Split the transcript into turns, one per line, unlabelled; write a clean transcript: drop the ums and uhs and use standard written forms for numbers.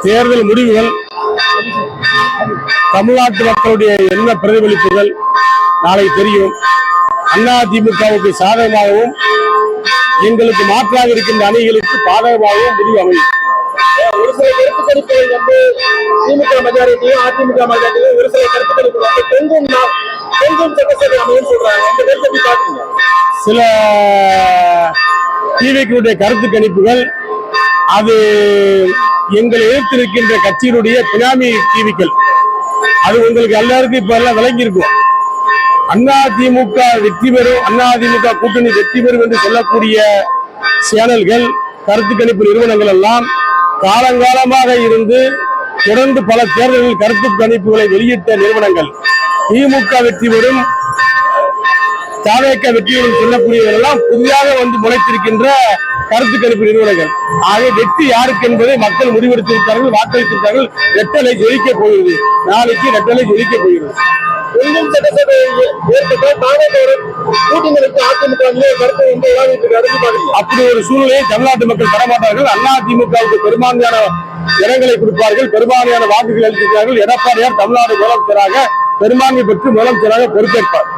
தேர்தல் முடிவுகள், தமிழ்நாட்டு மக்களுடைய என்ன பிரதிபலிப்புகள் நாளை தெரியும். அதிமுகவுக்கு சாதகமாகவும் எங்களுக்கு மாற்றாக இருக்கின்ற அணிகளுக்கு பாதகமாகவும் முடிவு அமையும்.
ஒரு சில கருத்து கணிப்புகள் திமுக மெஜாரிட்டியும் அதிமுக மெஜாரிட்டியும் ஒரு சில கருத்து கணிப்புகள் கொஞ்சம் சட்டசபை அமையும் சொல்றாங்க. இந்த கருத்தை பாத்தீங்க.
சில டிவிக்களுடைய கருத்து கணிப்புகள் அது எங்களை எதிர்த்திருக்கின்ற கட்சியினுடைய பினாமி டிவிக்கள். அது உங்களுக்கு எல்லாருக்கும் இப்ப எல்லாம் விளங்கி இருக்கும். அதிமுக வெற்றி பெறும், அதிமுக கூட்டணி வெற்றி பெறும் என்று சொல்லக்கூடிய சேனல்கள், கருத்து கணிப்பு நிறுவனங்கள் எல்லாம் காலங்காலமாக இருந்து தொடர்ந்து பல தேர்தல்களில் கருத்து கணிப்புகளை வெளியிட்ட நிறுவனங்கள். திமுக வெற்றி பெறும், தாவேக வெற்றி பெறும் சொல்லக்கூடியவர்களெல்லாம் புதிதாக வந்து முளைத்திருக்கின்ற கருத்து கணிப்பு நிறுவனங்கள். ஆக வெற்றி யாருக்கு என்பதை மக்கள் முடிவெடுத்திருக்கிறார்கள், வாக்களித்திருக்கிறார்கள். ரெட்டலை ஜொலிக்க போகிறது. நாளைக்கு ரெட்டலை ஜொலிக்க போகிறது.
கொஞ்சம் சட்டசபை கூட்டணிகளுக்கு அதிமுக கருத்து
அப்படி ஒரு சூழ்நிலையை தமிழ்நாட்டு மக்கள் தரமாட்டார்கள். அதிமுகவுக்கு பெரும்பான்மையான இடங்களை கொடுப்பார்கள், பெரும்பான்மையான வாக்குகள் அளித்திருக்கிறார்கள். எடப்பாடியார் தமிழ்நாடு முதலமைச்சராக பெரும்பான்மை பெற்று முதலமைச்சராக பொறுப்பேற்பார்.